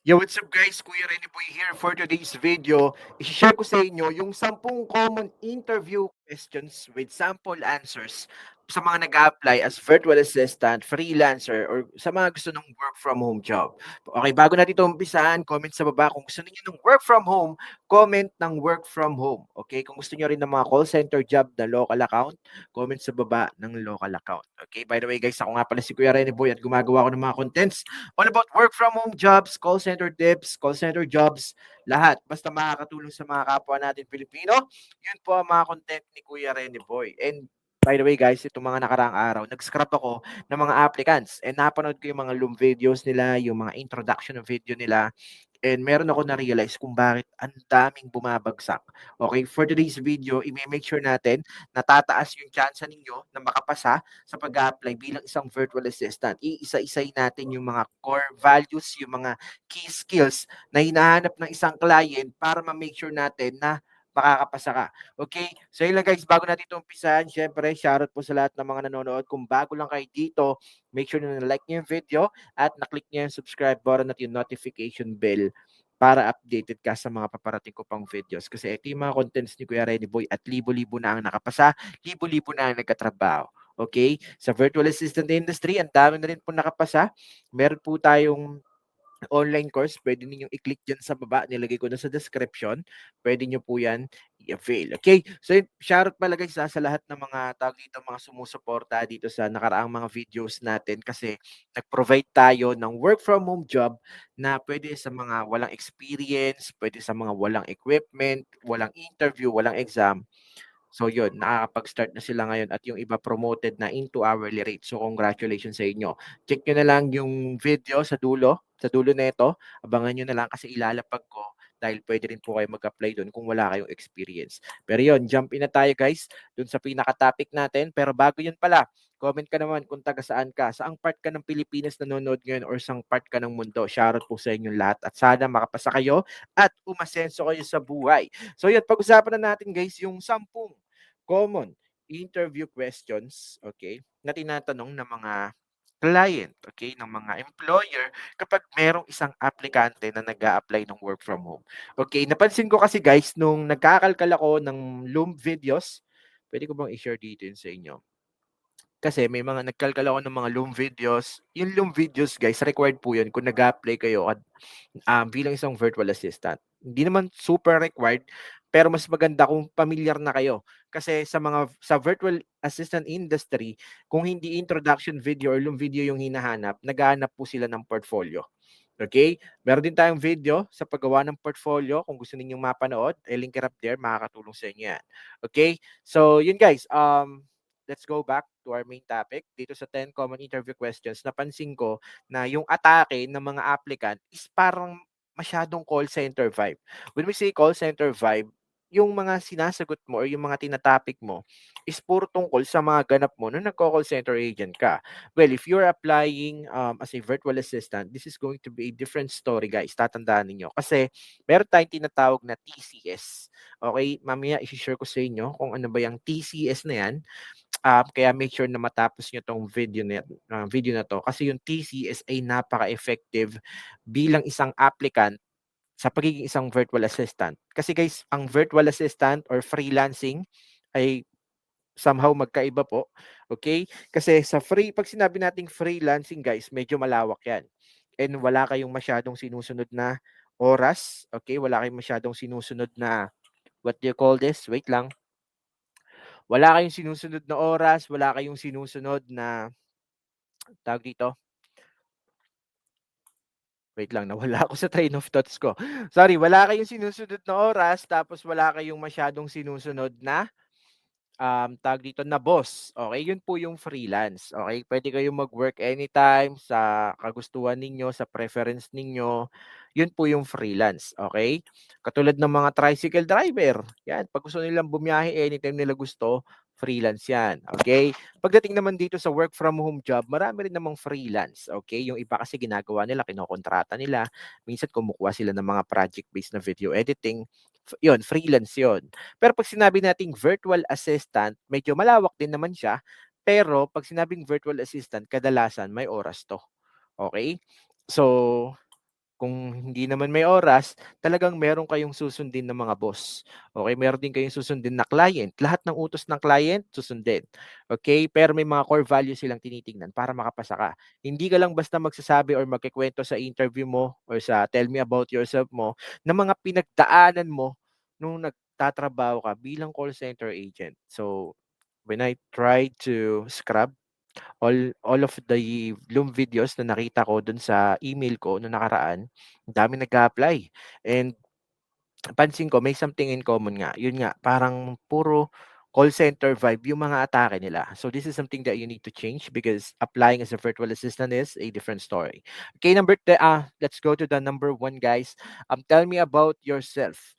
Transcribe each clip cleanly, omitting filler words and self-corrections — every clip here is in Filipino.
Yo, what's up guys? Kuya Rene Boy here for today's video. I-share ko sa inyo yung 10 common interview questions with sample answers sa mga nag-apply as virtual assistant, freelancer, or sa mga gusto ng work from home job. Okay, bago natin ito umpisahan, comment sa baba kung gusto niyo ng work from home, comment ng work from home. Okay, kung gusto niyo rin ng mga call center job na local account, comment sa baba ng local account. Okay, by the way guys, ako nga pala si Kuya Rene Boy at gumagawa ko ng mga contents all about work from home jobs, call center tips, call center jobs, lahat. Basta makakatulong sa mga kapwa natin Pilipino, yun po ang mga content ni Kuya Rene Boy. And by the way guys, itong mga nakaraang araw, nag-scrap ako ng mga applicants and napanood ko yung mga Loom videos nila, yung mga introduction ng video nila. And meron ako na-realize kung bakit ang daming bumabagsak. Okay, for today's video, i-make sure natin na tataas yung chance ninyo na makapasa sa pag-apply bilang isang virtual assistant. Iisa-isay natin yung mga core values, yung mga key skills na hinahanap ng isang client para ma-make sure natin na makakapasa ka. Okay? So yun lang guys, bago natin ito umpisahan, syempre, shoutout po sa lahat ng mga nanonood. Kung bago lang kayo dito, make sure na like niyo yung video at na-click niyo yung subscribe button at yung notification bell para updated ka sa mga paparating ko pang videos. Kasi ito yung mga contents ni Kuya Rene Boy at libo-libo na ang nakapasa, libo-libo na ang nagkatrabaho. Okay? Sa virtual assistant industry, ang dami na rin po nakapasa. Meron po tayong online course, pwede ninyong i-click dyan sa baba, nilagay ko na sa description, pwede nyo po yan i-avail. Okay, so shoutout pala guys sa lahat ng mga tawag dito, mga sumusuporta dito sa nakaraang mga videos natin kasi nag-provide tayo ng work from home job na pwede sa mga walang experience, pwede sa mga walang equipment, walang interview, walang exam. So yun, nakakapag-start na sila ngayon at yung iba promoted na into hourly rate. So congratulations sa inyo. Check nyo na lang yung video sa dulo na ito. Abangan nyo na lang kasi ilalapag ko dahil pwede rin po kayo mag-apply doon kung wala kayong experience. Pero yun, jump in na tayo guys doon sa pinaka-topic natin. Pero bago yun pala, comment ka naman kung taga saan ka. Saang part ka ng Pilipinas nanonood ngayon or saang part ka ng mundo. Shoutout po sa inyong lahat at sana makapasa kayo at umasenso kayo sa buhay. So yun, pag-usapan na natin guys yung 10 common interview questions, okay, na tinatanong ng mga client, okay, ng mga employer kapag merong isang aplikante na nag-a-apply ng work from home. Okay, napansin ko kasi guys, nung nagkakalkal ako ng Loom videos, pwede ko bang i-share dito yun sa inyo? Kasi may mga nagkalkal ako ng mga Loom videos. Yung Loom videos guys, required po yun kung nag-a-apply kayo at bilang isang virtual assistant. Hindi naman super required, pero mas maganda kung familiar na kayo. Kasi sa virtual assistant industry, kung hindi introduction video or Loom video yung hinahanap, naghahanap po sila ng portfolio. Okay? Meron din tayong video sa paggawa ng portfolio. Kung gusto ninyong mapanood, link it up there, makakatulong sa inyo yan. Okay? So, yun guys, let's go back to our main topic. Dito sa 10 common interview questions, napansin ko na yung atake ng mga applicant is parang masyadong call center vibe. When we say call center vibe, yung mga sinasagot mo or yung mga tinatopic mo is puro tungkol sa mga ganap mo nung nagko-call center agent ka. Well, if you're applying as a virtual assistant, this is going to be a different story, guys. Tatandaan niyo kasi meron tayong tinatawag na TCS. Okay, mamaya i-share ko sa inyo kung ano ba yung TCS na yan. Kaya make sure na matapos nyo tong video na to kasi yung TCS ay napaka-effective bilang isang applicant sa pagiging isang virtual assistant. Kasi guys, ang virtual assistant or freelancing ay somehow magkaiba po. Okay? Kasi pag sinabi nating freelancing guys, medyo malawak yan. And wala kayong masyadong sinusunod na oras. Okay? Wala kayong masyadong sinusunod na, what do you call this? Wait lang. Wala kayong sinusunod na oras, wala kayong sinusunod na, tawag dito, wait lang, nawala ako sa train of thoughts ko. Sorry, wala kayong sinusunod na oras, tapos wala kayong masyadong sinusunod na tawag dito na boss. Okay, yun po yung freelance. Okay, pwede kayong mag-work anytime sa kagustuhan ninyo, sa preference ninyo. Yun po yung freelance. Okay, katulad ng mga tricycle driver. Yan, pag gusto nilang bumiyahe anytime nila gusto, freelance yan. Okay, pagdating naman dito sa work from home job, marami rin namang freelance. Okay, yung iba kasi ginagawa nila, kinokontrata nila. Minsan kumukuha sila ng mga project-based na video editing. Yun, freelance yun. Pero pag sinabi nating virtual assistant, medyo malawak din naman siya. Pero pag sinabing virtual assistant, kadalasan may oras to. Okay? So, Kung hindi naman may oras, talagang meron kayong susundin na mga boss. Okay, meron din kayong susundin na client. Lahat ng utos ng client susundin. Okay, pero may mga core values silang tinitingnan para makapasa ka. Hindi ka lang basta magsasabi or magkukuwento sa interview mo or sa tell me about yourself mo ng mga pinagdaanan mo nung nagtatrabaho ka bilang call center agent. So, when I tried to scrub all of the Loom videos na nakita ko dun sa email ko nung nakaraan, ang daming nag-a-apply. And pansin ko may something in common nga, yun nga parang puro call center vibe yung mga atake nila. So this is something that you need to change because applying as a virtual assistant is a different story. Okay, let's go to the number one, guys. Tell me about yourself.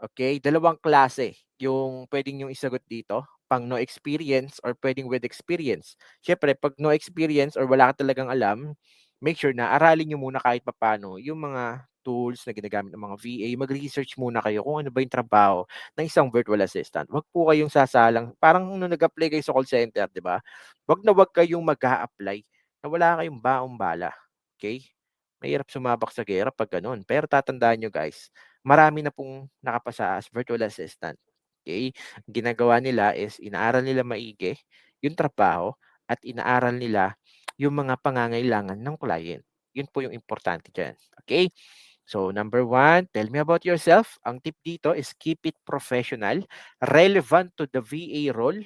Okay, dalawang klase yung puwedeng yung isagot dito, pang no experience or puwedeng with experience. Siyempre 'pag no experience or wala ka talagang alam, make sure na aralin niyo muna kahit papaano yung mga tools na ginagamit ng mga VA, mag-research muna kayo kung ano ba yung trabaho ng isang virtual assistant. Wag po kayong sasalang parang nung nag-apply kayo sa call center, 'di ba? Wag na wag kayong mag-a-apply na wala kayong baong-bala, okey? Mahirap sumabak sa giyera 'pag gano'n. Pero tatandaan niyo, guys, marami na pong nakapasa as virtual assistant, okey? Ginagawa nila is inaaral nila maigi yung trabaho at inaaral nila yung mga pangangailangan ng client. Yun po yung importante diyan, okey? So, number one, tell me about yourself. Ang tip dito is keep it professional, relevant to the VA role,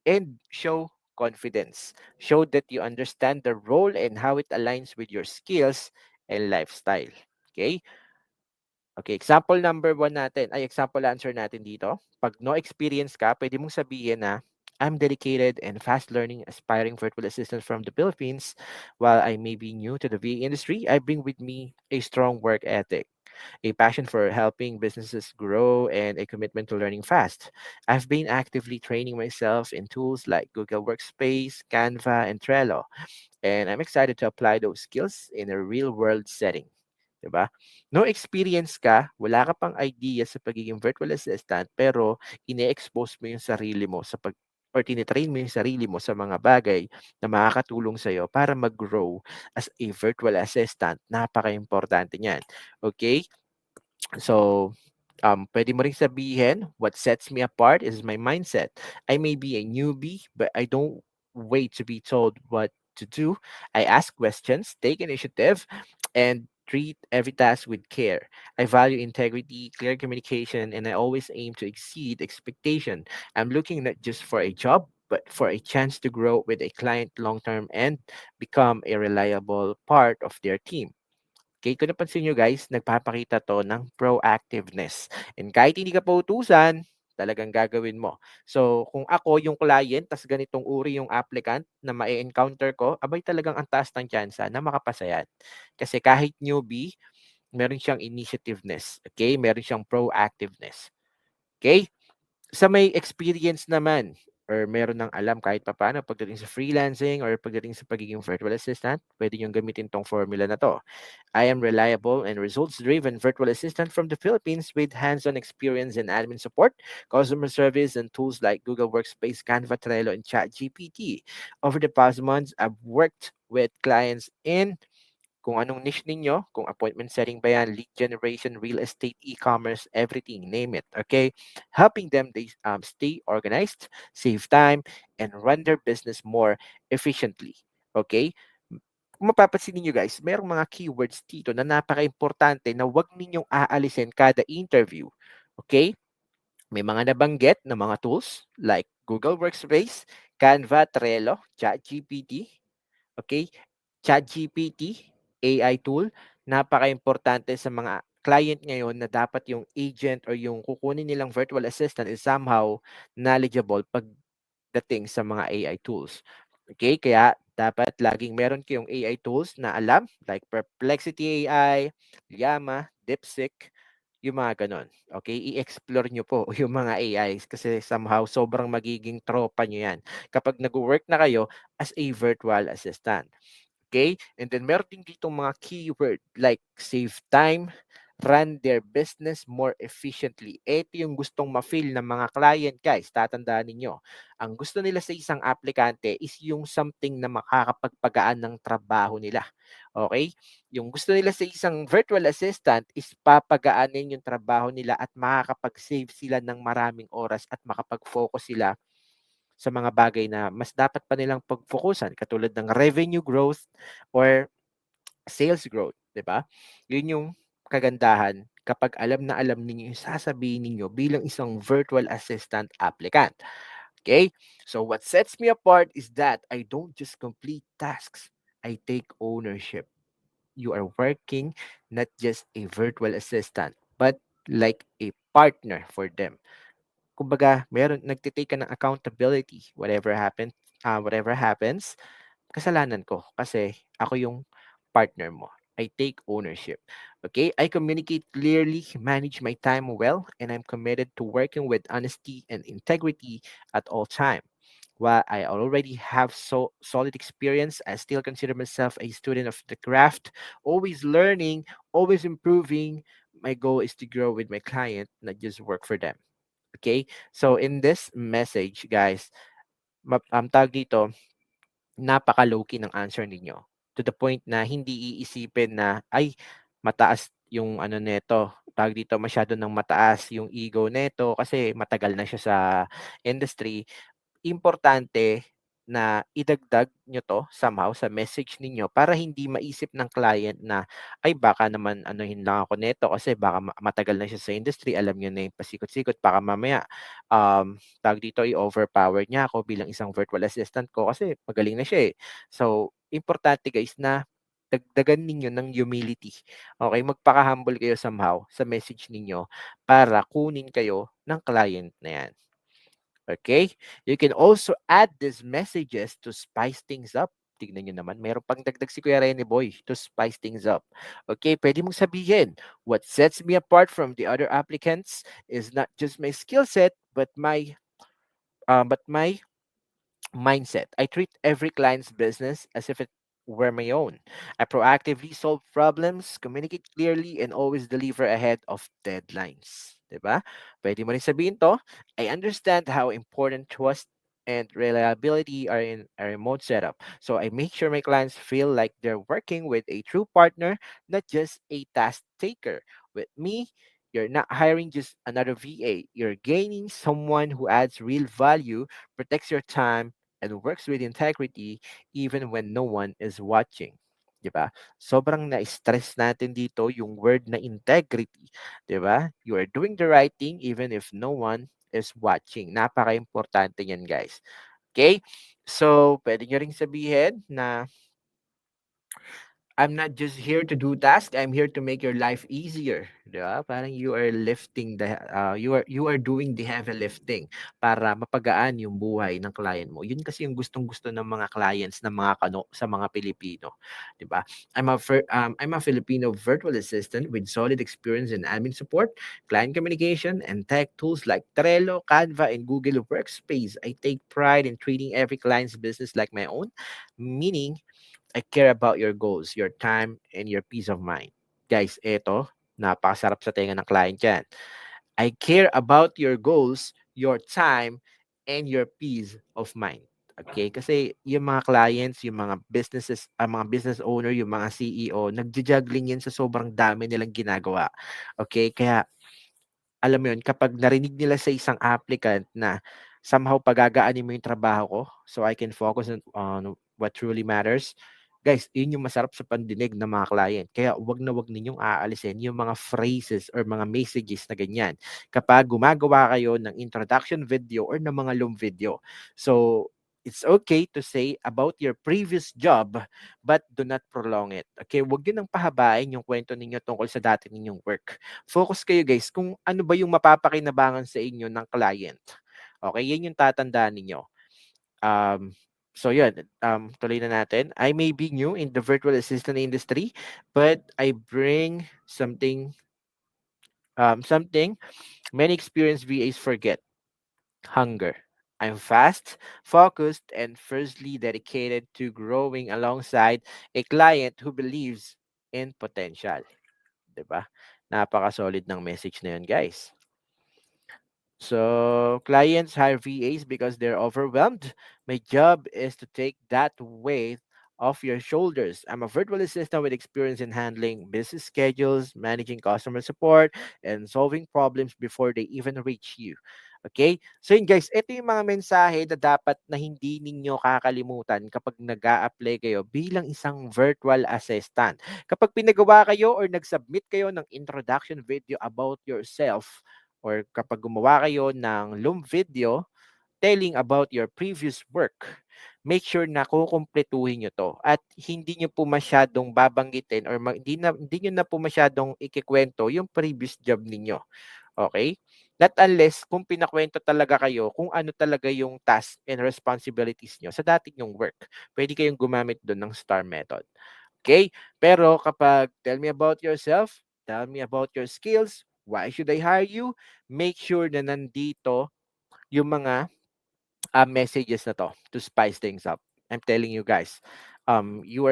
and show confidence. Show that you understand the role and how it aligns with your skills and lifestyle. Okay? Okay, example number one natin, ay example answer natin dito. Pag no experience ka, pwede mong sabihin na, I'm dedicated and fast learning aspiring virtual assistant from the Philippines. While I may be new to the VA industry, I bring with me a strong work ethic, a passion for helping businesses grow, and a commitment to learning fast. I've been actively training myself in tools like Google Workspace, Canva, and Trello, and I'm excited to apply those skills in a real-world setting. 'Di ba? No experience ka, wala ka pang idea sa pagiging virtual assistant, pero ine-expose mo yung sarili mo sa or tinitrain mo yung sarili mo sa mga bagay na makakatulong sa'yo para mag-grow as a virtual assistant. Napaka-importante niyan. Okay? So, puwede mo ring sabihin, "What sets me apart is my mindset. I may be a newbie, but I don't wait to be told what to do. I ask questions, take initiative, and treat every task with care. I value integrity, clear communication, and I always aim to exceed expectation. I'm looking not just for a job, but for a chance to grow with a client long term and become a reliable part of their team." Okay, kung napansin niyo, guys, nagpapakita 'to ng proactiveness, and kahit hindi ka pa utusan, talagang gagawin mo. So, kung ako yung client ta's ganitong uri yung applicant na ma-e-encounter ko, abay talagang ang taas ng tyansa na makapasa 'yan. Kasi kahit newbie, meron siyang initiativeness, okay? Meron siyang proactiveness, okay? Sa may experience naman or meron ng alam kahit papaano pagdating sa freelancing or pagdating sa pagiging virtual assistant, puwede niyong gamitin 'tong formula na 'to. I am reliable and results-driven virtual assistant from the Philippines with hands-on experience in admin support, customer service, and tools like Google Workspace, Canva, Trello, and ChatGPT. Over the past months, I've worked with clients in kung anong niche ninyo, kung appointment setting ba yan, lead generation, real estate, e-commerce, everything, name it, okay? Helping them they stay organized, save time, and run their business more efficiently, okay? Kung mapapansin niyo, guys, merong mga keywords dito na napaka-importante na wag ninyong aalisin kada interview, okay? May mga nabanggit na mga tools like Google Workspace, Canva, Trello, ChatGPT, okay? ChatGPT, AI tool, napaka-importante sa mga client ngayon na dapat yung agent or yung kukunin nilang virtual assistant is somehow knowledgeable pagdating sa mga AI tools. Okay, kaya dapat laging meron kayong AI tools na alam like Perplexity AI, Llama, DeepSeek, yung mga gano'n. Okay, i-explore niyo po yung mga AIs kasi somehow sobrang magiging tropa niyo 'yan kapag nagwo-work na kayo as a virtual assistant. Okay? And then meron din ditong mga keyword like save time, run their business more efficiently. Ito yung gustong ma-feel ng mga client, guys. Tatandaan ninyo. Ang gusto nila sa isang aplikante is yung something na makakapagpagaan ng trabaho nila. Okay? Yung gusto nila sa isang virtual assistant is papagaanin yung trabaho nila at makakapag-save sila ng maraming oras at makapag-focus sila sa mga bagay na mas dapat pa nilang pag-focusan katulad ng revenue growth or sales growth, 'di ba? 'Yun yung kagandahan kapag alam na alam ninyo yung sasabihin ninyo bilang isang virtual assistant applicant. Okay? So what sets me apart is that I don't just complete tasks. I take ownership. You are working not just a virtual assistant, but like a partner for them. Kumbaga, meron nagte-take ka ng accountability. Whatever happens, kasalanan ko kasi ako yung partner mo. I take ownership. Okay? I communicate clearly, manage my time well, and I'm committed to working with honesty and integrity at all time. While I already have solid experience, I still consider myself a student of the craft, always learning, always improving. My goal is to grow with my client, not just work for them. Okay? So in this message, guys, tawag dito, napaka-low-key ng answer ninyo. To the point na hindi iisipin na, ay, mataas yung ano neto, tawag dito, masyado ng mataas yung ego neto kasi matagal na siya sa industry. Importante na idagdag nyo 'to somehow sa message ninyo para hindi maisip ng client na, "Ay baka naman anuhin lang ako nito kasi baka matagal na siya sa industry, alam niya na yung pasikot-sikot, baka mamaya, tawag dito, i-overpower niya ako bilang isang virtual assistant ko kasi magaling na siya, eh." So, importante guys na dagdagan ninyo ng humility, okey? Magpaka-humble kayo somehow sa message ninyo para kunin kayo ng client na 'yan. Okay? You can also add these messages to spice things up. Tignan nyo naman, meron pang dagdag si Kuya Rene Boy to spice things up. Okay, pwede mong sabihin, what sets me apart from the other applicants is not just my skill set, but my mindset. I treat every client's business as if it were my own. I proactively solve problems, communicate clearly, and always deliver ahead of deadlines. 'Di ba? Pwede mo rin sabihin to, I understand how important trust and reliability are in a remote setup. So I make sure my clients feel like they're working with a true partner, not just a task taker. With me, you're not hiring just another VA. You're gaining someone who adds real value, protects your time, and works with integrity even when no one is watching. 'Di ba? Sobrang na-stress natin dito yung word na integrity, 'di ba? You are doing the right thing even if no one is watching. Napaka-importante niyan, guys. Okay? So, pwede nyo ring sabihin na I'm not just here to do tasks, I'm here to make your life easier, 'di ba? Parang you are doing the heavy lifting para mapagaan yung buhay ng client mo. Yun kasi yung gustong-gusto ng mga clients ng mga sa mga Pilipino, 'di ba? I'm a Filipino virtual assistant with solid experience in admin support, client communication, and tech tools like Trello, Canva, and Google Workspace. I take pride in treating every client's business like my own, meaning I care about your goals, your time, and your peace of mind. Guys, eto, napakasarap sa tenga ng client yan. I care about your goals, your time, and your peace of mind. Okay? Kasi yung mga clients, yung mga businesses, ang mga business owner, yung mga CEO, nagja-juggling yan sa sobrang dami nilang ginagawa. Okay? Kaya alam mo yun, kapag narinig nila sa isang applicant na somehow pagagaanin mo yung trabaho ko so I can focus on what truly matters, guys, yun yung masarap sa pandinig ng mga client. Kaya wag ninyong aalisin yung mga phrases or mga messages na ganyan kapag gumagawa kayo ng introduction video or ng mga long video. So, it's okay to say about your previous job but do not prolong it. Okay, wag yun nang pahabain yung kwento ninyo tungkol sa dati ninyong work. Focus kayo guys kung ano ba yung mapapakinabangan sa inyo ng client. Okay, yan yung tatandaan ninyo. Um, so yun, tuloy na natin. I may be new in the virtual assistant industry, but I bring something many experienced VAs forget: hunger. I'm fast, focused, and firstly dedicated to growing alongside a client who believes in potential. 'di ba? Napaka-solid ng message na 'yun, guys. So, clients hire VAs because they're overwhelmed. My job is to take that weight off your shoulders. I'm a virtual assistant with experience in handling business schedules, managing customer support, and solving problems before they even reach you. Okay? So yun guys, ito yung mga mensahe na dapat na hindi ninyo kakalimutan kapag nag apply kayo bilang isang virtual assistant. Kapag pinagawa kayo or nag-submit kayo ng introduction video about yourself, or kapag gumawa kayo ng Loom video telling about your previous work, make sure na kukumpletuhin nyo 'to at hindi nyo po masyadong babanggitin or hindi nyo na po masyadong ikikwento yung previous job ninyo, okay? Not unless kung pinakwento talaga kayo kung ano talaga yung task and responsibilities nyo sa dati nyong work. Pwede kayong gumamit dun ng STAR method. Okay? Pero kapag tell me about yourself, tell me about your skills, why should I hire you? Make sure na nandito yung mga messages na to spice things up. I'm telling you guys, you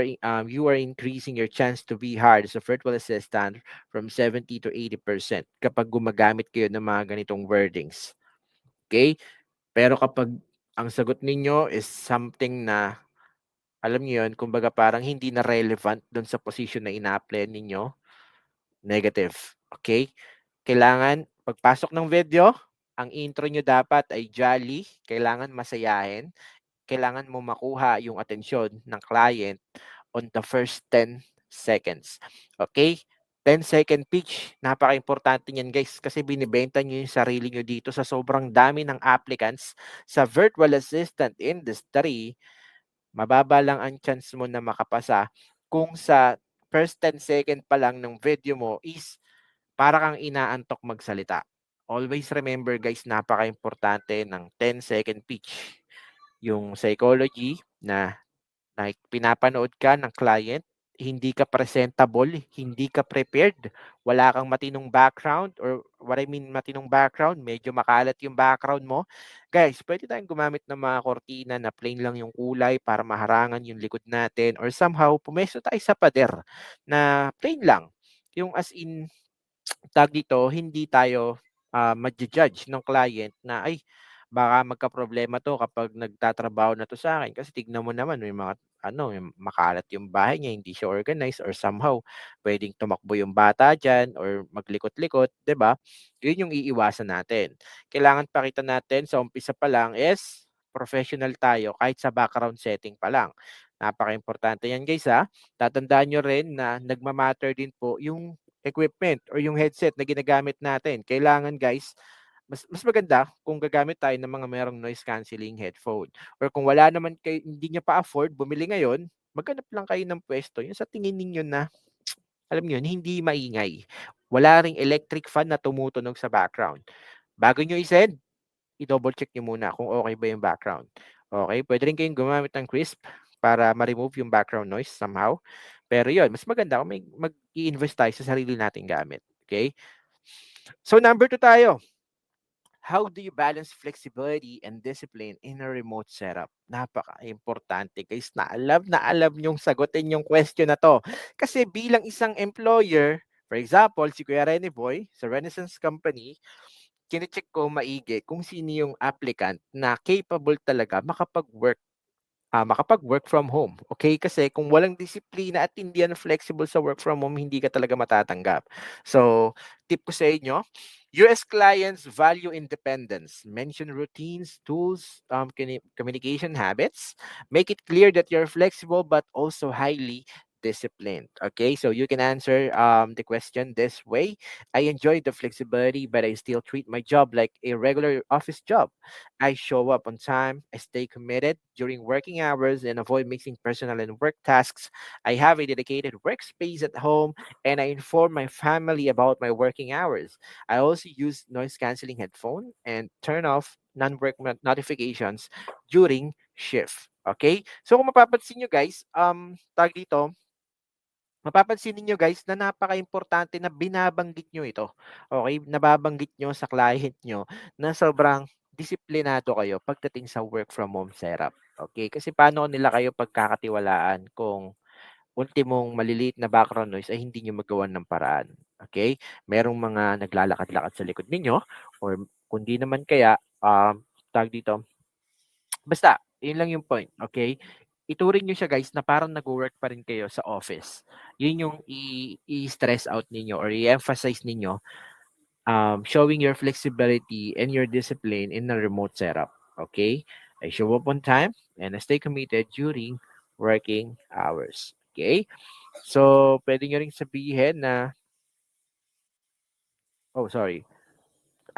are increasing your chance to be hired as a virtual assistant from 70 to 80% kapag gumagamit kayo ng mga ganitong wordings. Okay? Pero kapag ang sagot ninyo is something na alam niyo yun, kumbaga parang hindi na relevant dun sa position na ina-apply ninyo, negative, okay? Kailangan pagpasok ng video, ang intro niyo dapat ay jolly, kailangan masayahin, kailangan mo makuha yung atensyon ng client on the first 10 seconds, okay? 10-second pitch, napakaimportante niyan guys kasi binibenta niyo yung sarili niyo dito sa sobrang dami ng applicants sa virtual assistant industry. Mababa lang ang chance mo na makapasa kung sa first 10 second pa lang ng video mo is para kang inaantok magsalita. Always remember guys, napaka-importante ng 10 second pitch. Yung psychology na pinapanood ka ng client, hindi ka presentable, hindi ka prepared, wala kang matinong background or what I mean matinong background, medyo makalat yung background mo. Guys, pwede tayong gumamit ng mga kortina na plain lang yung kulay para maharangan yung likod natin or somehow pumesto tayo sa pader na plain lang. Yung as in tag dito, hindi tayo madja-judge ng client na, "Ay, baka magkaproblema 'to kapag nagtatrabaho na 'to sa akin kasi tignan mo naman may mga ano, yung makalat yung bahay niya, hindi siya organized or somehow puwedeng tumakbo yung bata diyan or maglikot-likot," 'di ba? Yun yung iiwasan natin. Kailangan pakita natin sa umpisa pa lang is professional tayo kahit sa background setting pa lang. Napakaimportante yan guys, Tatandaan niyo rin na nagma-matter din po yung equipment or yung headset na ginagamit natin. Kailangan guys, mas maganda kung gagamit tayo ng mga merong noise cancelling headphone. Or kung wala naman kayo, hindi niyo pa afford bumili ngayon, maghanap lang kayo ng pwesto yung sa tingin ninyo na alam niyo yun, hindi maingay. Wala ring electric fan na tumutunog sa background. Bago niyo i-send, i-double check niyo muna kung okay ba yung background. Okay, puwede rin kayong gumamit ng Crisp para ma-remove yung background noise somehow. Pero yun, mas maganda kung mag-i-invest tayo sa sarili nating gamit, okay? So number 2 tayo. How do you balance flexibility and discipline in a remote setup? Napaka-importante guys, na alam niyong sagutin yung question na 'to. Kasi bilang isang employer, for example, si Kuya Rene Boy sa Renaissance Company, chine-check ko maigi kung sino yung applicant na capable talaga makapag-work from home, okay? Kasi kung walang disiplina at hindi yan flexible sa work from home, hindi ka talaga matatanggap. So, tip ko sa inyo, US clients value independence. Mention routines, tools, communication habits. Make it clear that you're flexible but also highly disciplined. Okay, so you can answer the question this way. I enjoy the flexibility, but I still treat my job like a regular office job. I show up on time, I stay committed during working hours and avoid mixing personal and work tasks. I have a dedicated workspace at home and I inform my family about my working hours. I also use noise canceling headphone and turn off non-work notifications during shift. Okay? So kung mapapansin nyo guys, tag dito, mapapansin niyo guys na napaka-importante na binabanggit niyo ito. Okay? Nababanggit niyo sa client niyo na sobrang disiplinado kayo pagdating sa work from home setup. Okay? Kasi paano nila kayo pagkakatiwalaan kung ultimong maliliit na background noise ay hindi niyo magawan ng paraan. Okay? Merong mga naglalakad-lakad sa likod ninyo or kundi naman kaya, tawag dito, basta yun lang yung point, okay? Ituring niyo siya guys na parang nagwo-work pa rin kayo sa office. Yun yung i-stress out ninyo or i-emphasize ninyo, showing your flexibility and your discipline in a remote setup. Okay? I show up on time and I stay committed during working hours. Okay? So, pwede nyo ring sabihin na, oh sorry,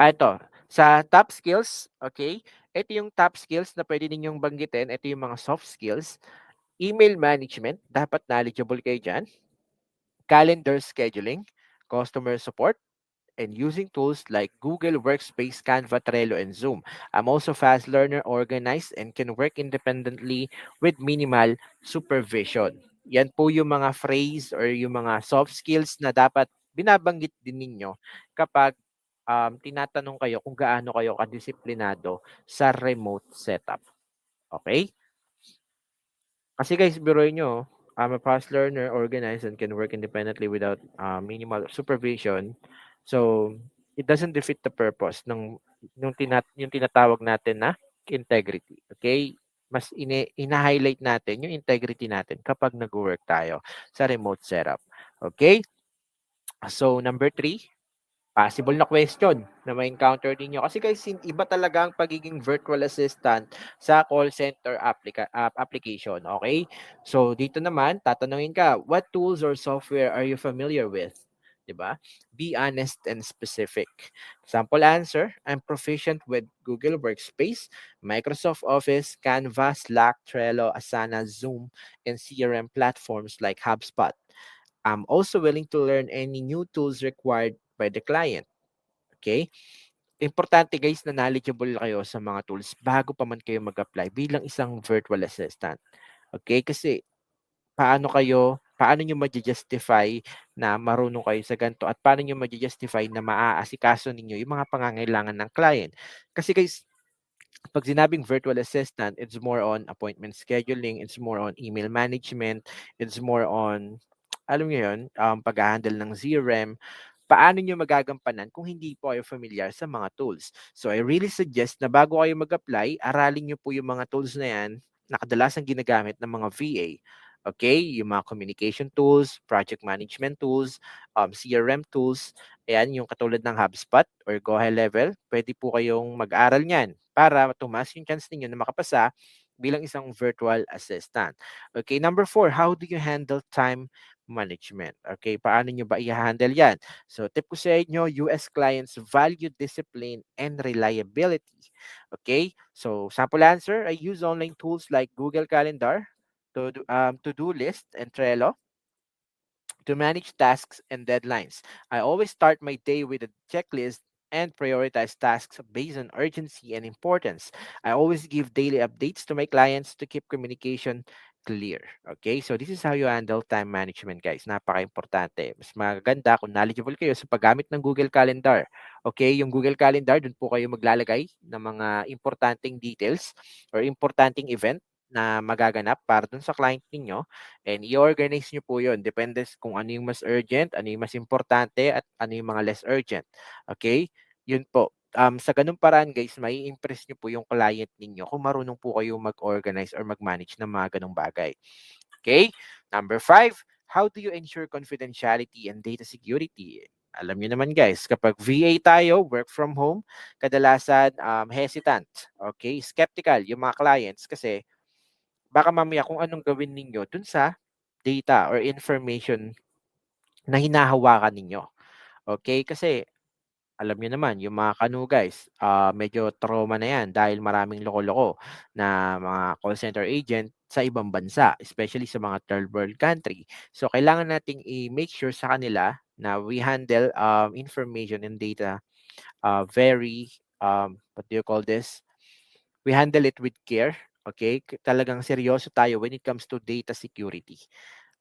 ito, sa top skills, okay, ito yung top skills na pwede ninyong banggitin, ito yung mga soft skills. Email management, dapat knowledgeable kayo dyan. Calendar scheduling, customer support, and using tools like Google Workspace, Canva, Trello, and Zoom. I'm also fast learner, organized, and can work independently with minimal supervision. Yan po yung mga phrase or yung mga soft skills na dapat binabanggit din ninyo kapag tinatanong kayo kung gaano kayo kadisiplinado sa remote setup. Okay? Kasi guys, biruin nyo, I'm a fast learner, organized, and can work independently without minimal supervision. So, it doesn't defeat the purpose yung tinatawag natin na integrity. Okay? Mas ina-highlight natin yung integrity natin kapag nag-work tayo sa remote setup. Okay? So, number three, possible na question na ma-encounter ninyo. Kasi guys, iba talaga ang pagiging virtual assistant sa call center application. Okay? So, dito naman, tatanungin ka, what tools or software are you familiar with? 'Di ba? Be honest and specific. Sample answer, I'm proficient with Google Workspace, Microsoft Office, Canva, Slack, Trello, Asana, Zoom, and CRM platforms like HubSpot. I'm also willing to learn any new tools required by the client. Okay? Importante guys na knowledgeable kayo sa mga tools bago pa man kayo mag-apply bilang isang virtual assistant. Okay? Kasi paano nyo ma-justify na marunong kayo sa ganito at paano nyo ma-justify na maaasikaso ninyo yung mga pangangailangan ng client. Kasi guys, pag sinabing virtual assistant, it's more on appointment scheduling, it's more on email management, it's more on, alam niyo yun, pag-handle ng CRM. Paano niyo magagampanan kung hindi po kayo familiar sa mga tools? So I really suggest na bago kayo mag-apply, aralin niyo po yung mga tools na yan na kadalasang ginagamit ng mga VA. Okay? Yung mga communication tools, project management tools, CRM tools, ayan, yung katulad ng HubSpot or Go High Level, pwede po kayong mag-aral niyan para tumaas yung chance ninyo na makapasa bilang isang virtual assistant. Okay, number four, how do you handle time management? Okay, paano nyo ba i-handle yan? So, tip ko sa inyo, US clients value discipline and reliability. Okay, so sample answer, I use online tools like Google Calendar, to-do list, and Trello to manage tasks and deadlines. I always start my day with a checklist and prioritize tasks based on urgency and importance. I always give daily updates to my clients to keep communication clear. Okay? So this is how you handle time management, guys. Napaka-importante. Mas maganda kung knowledgeable kayo sa paggamit ng Google Calendar. Okay? Yung Google Calendar, dun po kayo maglalagay ng mga importanteng details or importanteng event na magaganap para dun sa client ninyo. And i-organize nyo po yun. Depende kung ano yung mas urgent, ano yung mas importante, at ano yung mga less urgent. Okay? Yun po. Sa ganung paraan guys, mai impress nyo po yung client ninyo kung marunong po kayo mag-organize or mag-manage ng mga ganong bagay. Okay? Number five, how do you ensure confidentiality and data security? Alam niyo naman guys, kapag VA tayo, work from home, kadalasan hesitant, okay? Skeptical yung mga clients kasi baka mamaya kung anong gawin ninyo dun sa data or information na hinahawakan ninyo. Okay? Kasi alam niyo naman yung mga kanu guys, medyo trauma na yan dahil maraming loko-loko na mga call center agent sa ibang bansa, especially sa mga third world country. So kailangan nating i-make sure sa kanila na we handle information and data very what do you call this? We handle it with care. Okay? Talagang seryoso tayo when it comes to data security.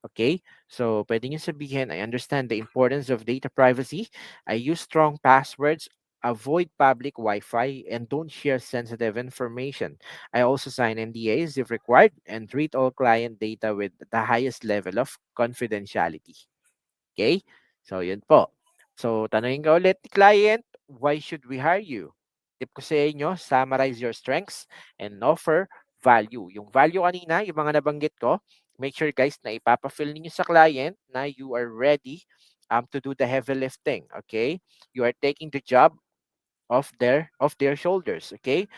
Okay? So, pwede nyo sabihin, I understand the importance of data privacy. I use strong passwords, avoid public Wi-Fi, and don't share sensitive information. I also sign NDAs if required and treat all client data with the highest level of confidentiality. Okay? So, yun po. So, tanungin ka ulit ni client, why should we hire you? Tip ko sa inyo, summarize your strengths and offer value. Yung value kanina, yung mga nabanggit ko, make sure guys na ipapa-fill ninyo sa client na you are ready to do the heavy lifting. Okay? You are taking the job of their shoulders. Okay?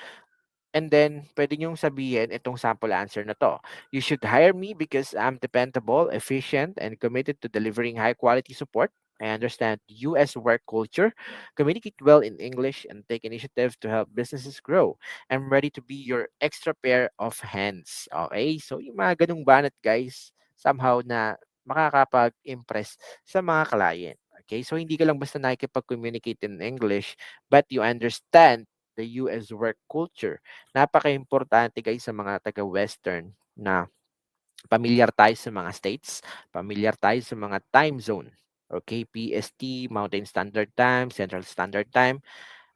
And then, pwede niyong sabihin itong sample answer na to. You should hire me because I'm dependable, efficient, and committed to delivering high-quality support. I understand U.S. work culture, communicate well in English, and take initiative to help businesses grow. I'm ready to be your extra pair of hands. Okay? So, yung mga ganung banat, guys, somehow na makakapag-impress sa mga client. Okay? So, hindi ka lang basta nakikipag-communicate in English, but you understand the US work culture. Napaka-importante guys sa mga taga-Western na pamilyar tayo sa mga states, pamilyar tayo sa mga time zone. Okay, PST, Mountain Standard Time, Central Standard Time.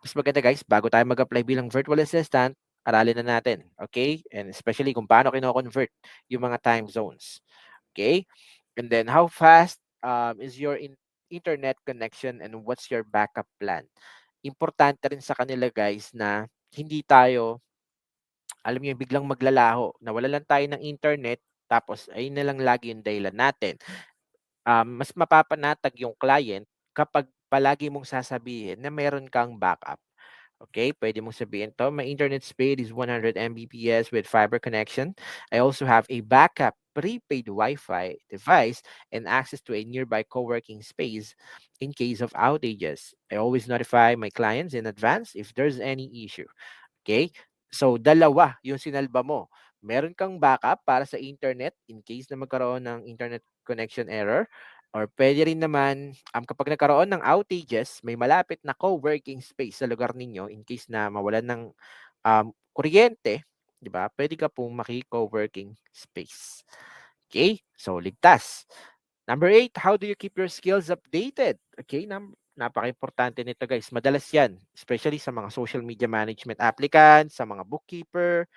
Mas maganda guys, bago tayo mag-apply bilang virtual assistant, aralin na natin. Okay? And especially kung paano kino-convert yung mga time zones. Okay? And then how fast is your internet connection and what's your backup plan? Importante rin sa kanila guys na hindi tayo, alam niyo, biglang maglalaho. Nawala lang tayo ng internet, tapos ayun na lang lagi yung dahilan natin. Mas mapapanatag yung client kapag palagi mong sasabihin na meron kang backup. Okay, pwede mong sabihin to, my internet speed is 100 Mbps with fiber connection. I also have a backup prepaid Wi-Fi device and access to a nearby co-working space in case of outages. I always notify my clients in advance if there's any issue. Okay? So, dalawa yung sinalba mo. Meron kang backup para sa internet in case na magkaroon ng internet connection error, or pwede rin naman kapag nagkaroon ng outages, may malapit na co-working space sa lugar ninyo in case na mawalan ng kuryente, 'di ba? Pwede ka pong maki-co-working space. Okay? So, ligtas. Number 8, how do you keep your skills updated? Okay, napaka-importante nito guys. Madalas yan, especially sa mga social media management applicants, sa mga bookkeeper,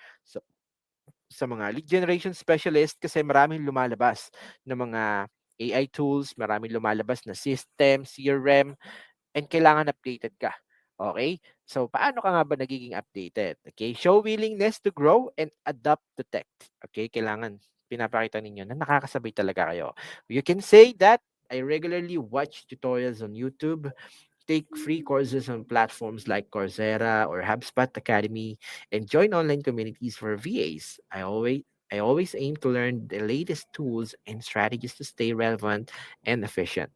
sa mga lead generation specialist, kasi maraming lumalabas na mga AI tools, maraming lumalabas na system, CRM, and kailangan updated ka. Okay? So, paano ka nga ba nagiging updated? Okay? Show willingness to grow and adapt to tech. Okay? Kailangan pinapakita ninyo na nakakasabay talaga kayo. You can say that I regularly watch tutorials on YouTube, take free courses on platforms like Coursera or HubSpot Academy, and join online communities for VAs. I always aim to learn the latest tools and strategies to stay relevant and efficient.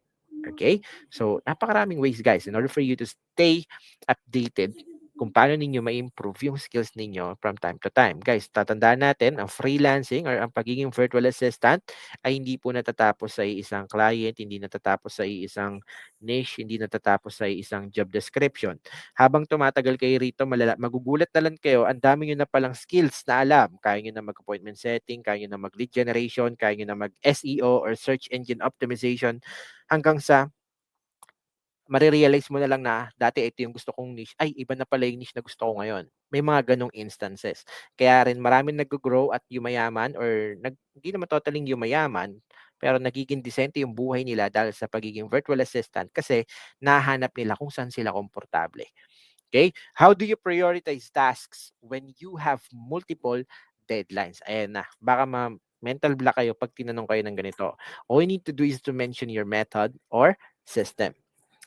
Okay? So, napakaraming ways guys in order for you to stay updated kung paano ninyo ma-improve yung skills ninyo from time to time. Guys, tatandaan natin, ang freelancing or ang pagiging virtual assistant ay hindi po natatapos sa isang client, hindi natatapos sa isang niche, hindi natatapos sa isang job description. Habang tumatagal kayo rito, magugulat na lang kayo, ang dami nyo na palang skills na alam. Kaya nyo na mag-appointment setting, kaya nyo na mag-lead generation, kaya nyo na mag-SEO or search engine optimization, hanggang sa marirealize mo na lang na dati ito yung gusto kong niche, ay iba na pala yung niche na gusto ko ngayon. May mga ganong instances. Kaya rin maraming nag-grow at yumayaman, or hindi naman totaling yumayaman, pero nagiging decente yung buhay nila dahil sa pagiging virtual assistant, kasi nahanap nila kung saan sila komportable. Okay? How do you prioritize tasks when you have multiple deadlines? Ayan na. Baka mental block kayo pag tinanong kayo ng ganito. All you need to do is to mention your method or system.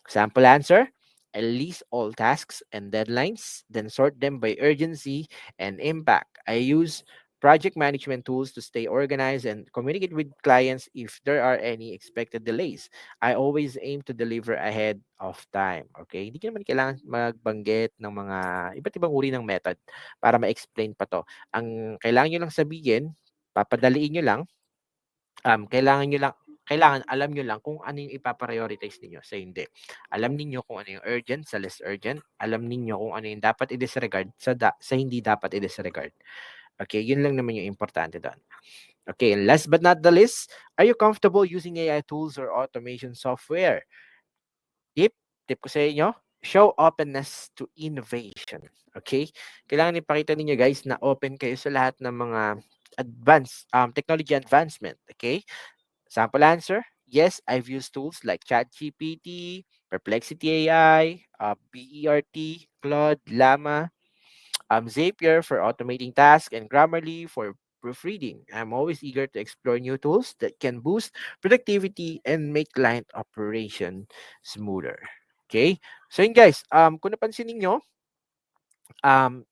Sample answer: I list all tasks and deadlines, then sort them by urgency and impact. I use project management tools to stay organized and communicate with clients if there are any expected delays. I always aim to deliver ahead of time. Okay? Hindi naman kailangan magbanggit ng mga iba't ibang uri ng method para ma-explain pa to. Ang kailangan nyo lang sabihin, papadaliin nyo lang, kailangan alam niyo lang kung ano yung ipa-prioritize ninyo sa hindi. Alam niyo kung ano yung urgent sa less urgent, alam niyo kung ano yung dapat i-disregard sa hindi dapat i-disregard. Okay, yun lang naman yung importante doon. Okay, and last but not the least, are you comfortable using AI tools or automation software? Tip, tip ko sa inyo, show openness to innovation. Okay? Kailangan ipakita ninyo guys na open kayo sa lahat ng mga technology advancement. Okay? Sample answer: Yes, I've used tools like ChatGPT, Perplexity AI, BERT, Claude, Llama, Zapier for automating tasks, and Grammarly for proofreading. I'm always eager to explore new tools that can boost productivity and make client operation smoother. Okay? So yun guys, kung napansin niyo, um,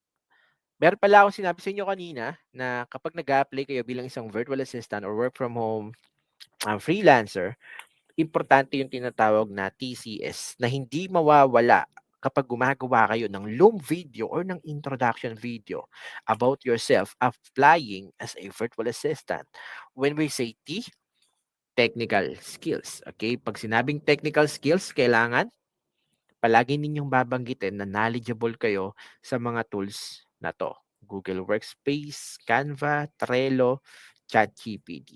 meron pala akong sinabi sa inyo kanina na kapag nag-apply kayo bilang isang virtual assistant or work from home freelancer, importante yung tinatawag na TCS na hindi mawawala kapag gumagawa kayo ng loom video or ng introduction video about yourself applying as a virtual assistant. When we say T, technical skills. Okay? Pag sinabing technical skills, kailangan palagi ninyong babanggitin na knowledgeable kayo sa mga tools na to. Google Workspace, Canva, Trello, ChatGPT.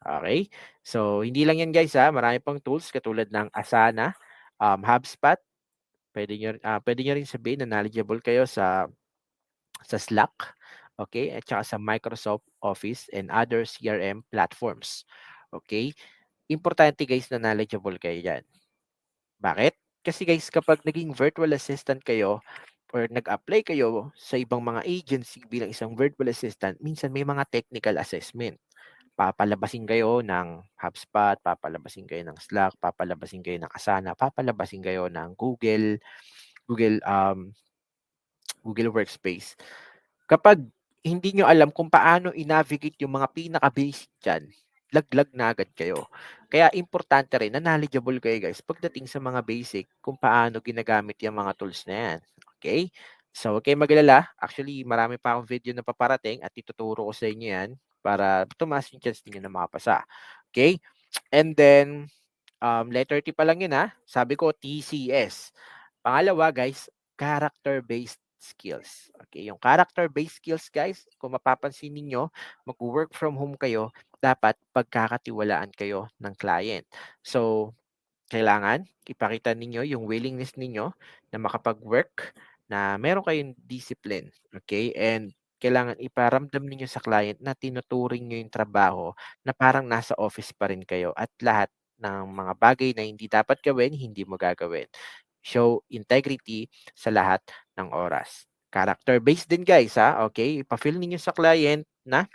Okay? So, hindi lang yan guys ha. Marami pang tools katulad ng Asana, HubSpot. Pwede nyo rin sabihin na knowledgeable kayo sa Slack. Okay? At saka sa Microsoft Office and other CRM platforms. Okay? Importante guys na knowledgeable kayo dyan. Bakit? Kasi guys, kapag naging virtual assistant kayo or nag-apply kayo sa ibang mga agency bilang isang virtual assistant, minsan may mga technical assessment. Papalabasin kayo ng HubSpot, papalabasin kayo ng Slack, papalabasin kayo ng Asana, papalabasin kayo ng Google Google Workspace. Kapag hindi nyo alam kung paano i-navigate yung mga pinaka-basic dyan, laglag na agad kayo. Kaya importante rin na knowledgeable kayo guys pagdating sa mga basic kung paano ginagamit yung mga tools na yan. Okay? So, huwag kayong mag-alala. Actually, marami pa akong video na paparating at ituturo ko sa inyo yan para tumaas yung chance ninyo na makapasa. Okay? And then, letter T pa lang yun ha. Sabi ko, TCS. Pangalawa guys, character-based skills. Okay, yung character-based skills guys, kung mapapansin niyo, mag-work from home kayo, dapat pagkakatiwalaan kayo ng client. So, kailangan ipakita ninyo yung willingness ninyo na makapag-work, na meron kayong discipline. Okay? And kailangan iparamdam ninyo sa client na tinuturing nyo yung trabaho na parang nasa office pa rin kayo at lahat ng mga bagay na hindi dapat gawin, hindi mo gagawin. Show integrity sa lahat ng oras. Character-based din guys ha, okay? Ipa-feel ninyo sa client na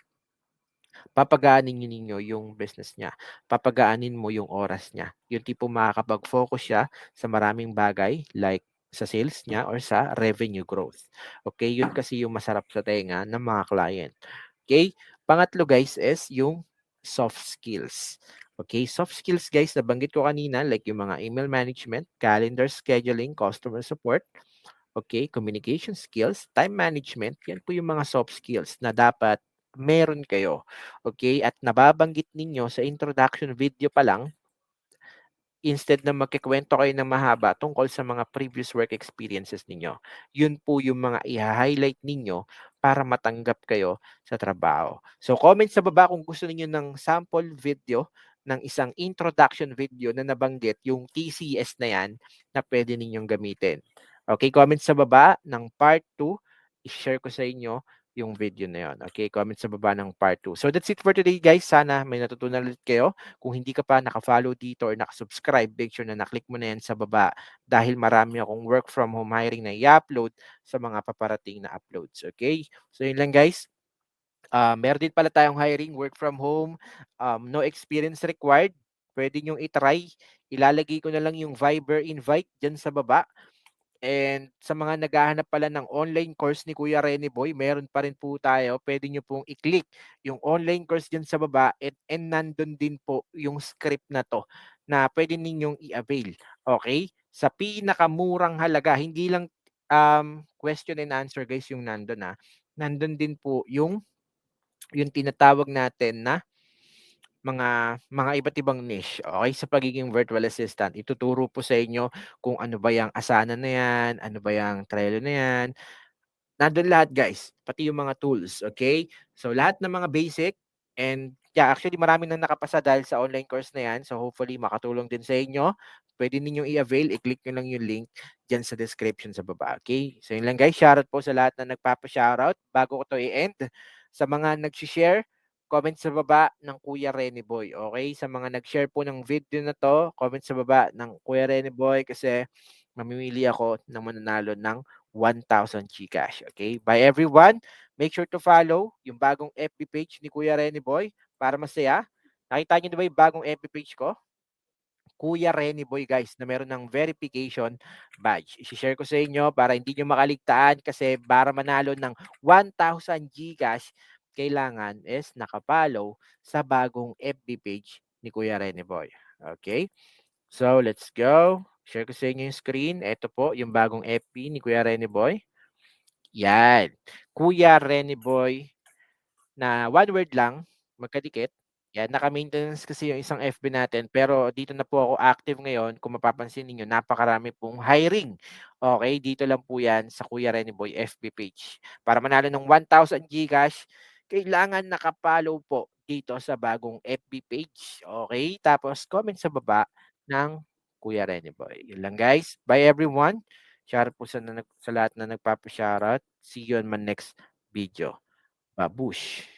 papagaanin ninyo yung business niya. Papagaanin mo yung oras niya. Yung tipo makakapag-focus siya sa maraming bagay like sa sales niya or sa revenue growth. Okay, yun kasi yung masarap sa tenga ng mga client. Okay, pangatlo guys is yung soft skills. Okay, soft skills guys, nabanggit ko kanina like yung mga email management, calendar scheduling, customer support, okay, communication skills, time management, yan po yung mga soft skills na dapat meron kayo. Okay, at nababanggit ninyo sa introduction video pa lang, instead na magkikwento kayo ng mahaba tungkol sa mga previous work experiences ninyo. Yun po yung mga i-highlight ninyo para matanggap kayo sa trabaho. So comment sa baba kung gusto niyo ng sample video ng isang introduction video na nabanggit yung TCS na yan na pwede ninyong gamitin. Okay, comment sa baba ng part 2, i-share ko sa inyo yung video na yon. Okay, comment sa baba ng part 2. So that's it for today guys. Sana may natutunan ulit kayo. Kung hindi ka pa naka-follow dito or naka-subscribe, make sure na na-click mo na yan sa baba dahil marami akong work from home hiring na i-upload sa mga paparating na uploads. Okay? So yun lang guys. Meron din pala tayong hiring, work from home, no experience required. Pwede nyo i-try. Ilalagay ko na lang yung Viber invite dyan sa baba. And sa mga naghahanap pala ng online course ni Kuya Rene Boy, meron pa rin po tayo. Pwede nyo pong i-click yung online course dyan sa baba and nandun din po yung script na to na pwede ninyong i-avail. Okay? Sa pinakamurang halaga, hindi lang question and answer guys yung nandun ha. Nandun din po yung tinatawag natin na mga iba't ibang niche, okay, sa pagiging virtual assistant. Ituturo po sa inyo kung ano ba yang Asana na yan, ano ba yang Trello na yan. Nandun lahat guys, pati yung mga tools, okay? So lahat ng mga basic and yeah, actually marami nang nakapasa dahil sa online course na yan. So hopefully makatulong din sa inyo. Pwede ninyong i-avail, i-click nyo lang yung link dyan sa description sa baba, okay? So yun lang guys, shoutout po sa lahat na nagpapa-shoutout. Bago ko to i-end, sa mga nag-share, comment sa baba ng Kuya Rene Boy, okey? Sa mga nag-share po ng video na 'to, comment sa baba ng Kuya Rene Boy kasi mamimili ako ng mananalo ng 1,000 GCash, okay? Bye everyone, make sure to follow yung bagong FB page ni Kuya Rene Boy para masaya. Nakita niyo na ba yung bagong FB page ko? Kuya Rene Boy guys na meron ng verification badge. I-share ko sa inyo para hindi nyo makaligtaan kasi para manalo ng 1,000 GCash, kailangan is nakapollow sa bagong FB page ni Kuya Rene Boy. Okay? So, let's go. Share ko sa inyo yung screen. Ito po yung bagong FB ni Kuya Rene Boy. Yan. Kuya Rene Boy na one word lang, magkadikit. Yan, naka-maintenance kasi yung isang FB natin pero dito na po ako active ngayon. Kung mapapansin niyo napakarami pong hiring. Okay, dito lang po yan sa Kuya Rene Boy FB page. Para manalo ng 1,000 GCash, kailangan nakapollow po dito sa bagong FB page. Okay, tapos comment sa baba ng Kuya Rene Boy. Yun lang guys. Bye everyone. Shout out po sa lahat na nagpapa-shoutout. See you on my next video. Babush!